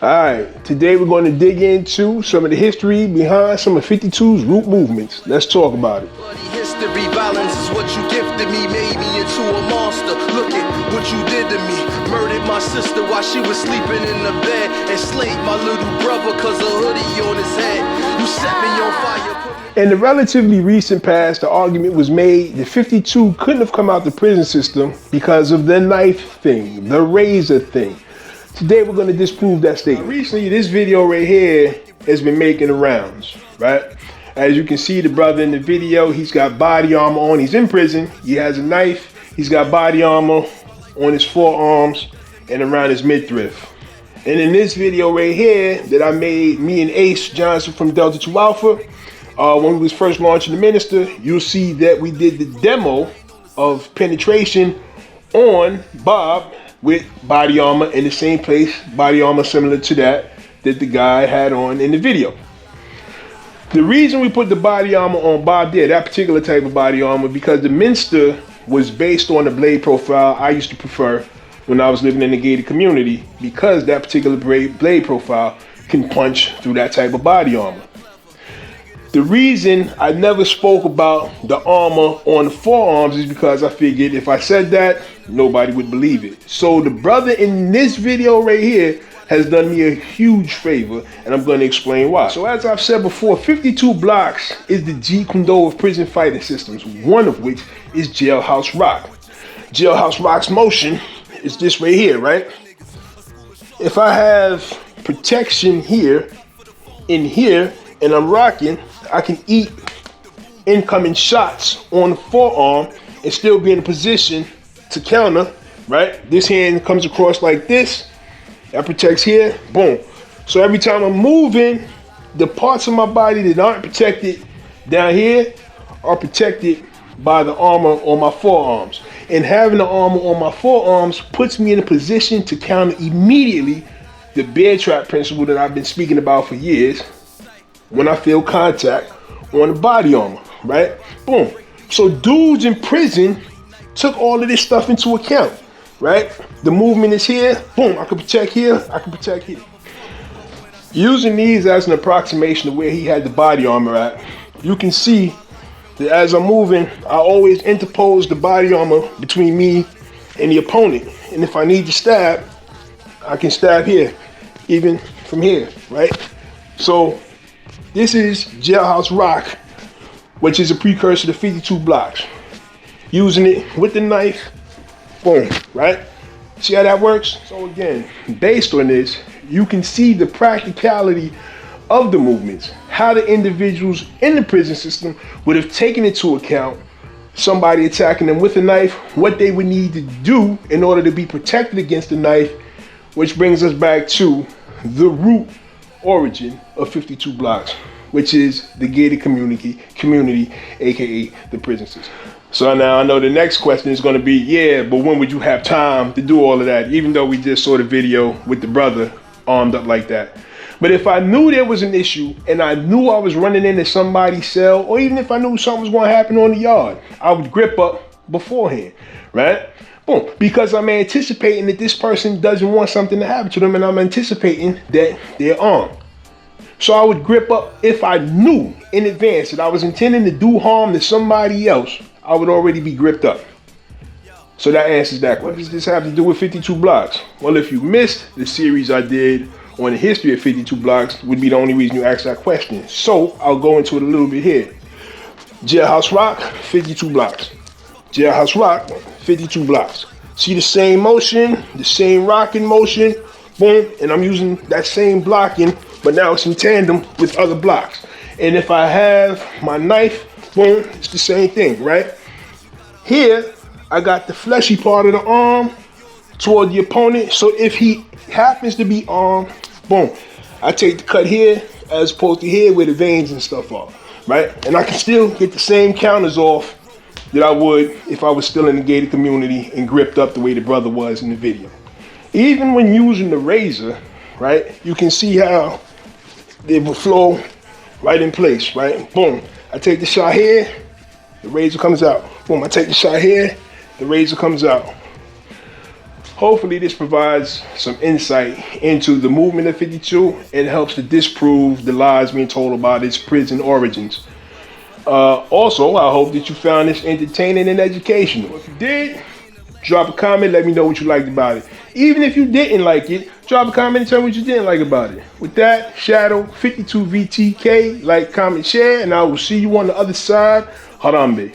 Alright, today we're going to dig into some of the history behind some of 52's root movements. Let's talk about it. Bloody history, violence is what you gifted me, made me into a monster. Look at what you did to me. Murdered my sister while she was sleeping in the bed. Enslaved my little brother cause a hoodie on his head. You set me on fire. In the relatively recent past, the argument was made that 52 couldn't have come out the prison system because of the knife thing, the razor thing. Today we're going to disprove that statement. Recently, this video right here has been making the rounds, right? As you can see, the brother in the video, he's got body armor on. He's in prison. He has a knife. He's got body armor on his forearms and around his midriff. And in this video right here that I made, me and Ace Johnson from Delta 2 Alpha, when we was first launching the Minister, you'll see that we did the demo of penetration on Bob with body armor in the same place, body armor similar to that the guy had on in the video. The reason we put the body armor on Bob there, that particular type of body armor, because the Minster was based on the blade profile I used to prefer when I was living in the gated community, because that particular blade profile can punch through that type of body armor. The reason I never spoke about the armor on the forearms is because I figured if I said that, nobody would believe it. So the brother in this video right here has done me a huge favor, and I'm going to explain why. So as I've said before, 52 blocks is the Jeet Kune Do of prison fighting systems, one of which is Jailhouse Rock. Jailhouse Rock's motion is this right here, right? If I have protection here, in here, and I'm rocking, I can eat incoming shots on the forearm and still be in a position to counter, right? This hand comes across like this, that protects here, boom. So every time I'm moving, the parts of my body that aren't protected down here are protected by the armor on my forearms. And having the armor on my forearms puts me in a position to counter immediately the bear trap principle that I've been speaking about for years when I feel contact on the body armor, right? Boom. So dudes in prison took all of this stuff into account, right? The movement is here, boom, I can protect here, I can protect here. Using these as an approximation of where he had the body armor at, you can see that as I'm moving, I always interpose the body armor between me and the opponent. And if I need to stab, I can stab here, even from here, right? So this is Jailhouse Rock, which is a precursor to 52 blocks. Using it with the knife, boom, right? See how that works? So again, based on this, you can see the practicality of the movements, how the individuals in the prison system would have taken into account somebody attacking them with a knife, what they would need to do in order to be protected against the knife, which brings us back to the root origin of 52 blocks, which is the gated community, aka the prison system. So now I know the next question is going to be, yeah, but when would you have time to do all of that, even though we just saw the video with the brother armed up like that? But if I knew there was an issue and I knew I was running into somebody's cell, or even if I knew something was going to happen on the yard, I would grip up beforehand, right? Boom, because I'm anticipating that this person doesn't want something to happen to them, and I'm anticipating that they're armed. So I would grip up if I knew in advance that I was intending to do harm to somebody else. I would already be gripped up. So that answers that question. What does this have to do with 52 blocks? Well, if you missed the series I did on the history of 52 blocks, would be the only reason you asked that question. So I'll go into it a little bit here. Jailhouse Rock, 52 blocks. Jailhouse Rock, 52 blocks. See the same motion, the same rocking motion, boom, and I'm using that same blocking, but now it's in tandem with other blocks. And if I have my knife, boom, it's the same thing, right? Here, I got the fleshy part of the arm toward the opponent. So if he happens to be armed, boom, I take the cut here as opposed to here where the veins and stuff are, right? And I can still get the same counters off that I would if I was still in the gated community and gripped up the way the brother was in the video. Even when using the razor, right, you can see how it will flow right in place, right? Boom, I take the shot here, the razor comes out. Boom, I take the shot here, the razor comes out. Hopefully this provides some insight into the movement of 52 and helps to disprove the lies being told about its prison origins. Also, I hope that you found this entertaining and educational. If you did, drop a comment, let me know what you liked about it. Even if you didn't like it, drop a comment and tell me what you didn't like about it. With that, Shadow 52VTK, like, comment, share, and I will see you on the other side. Harambe.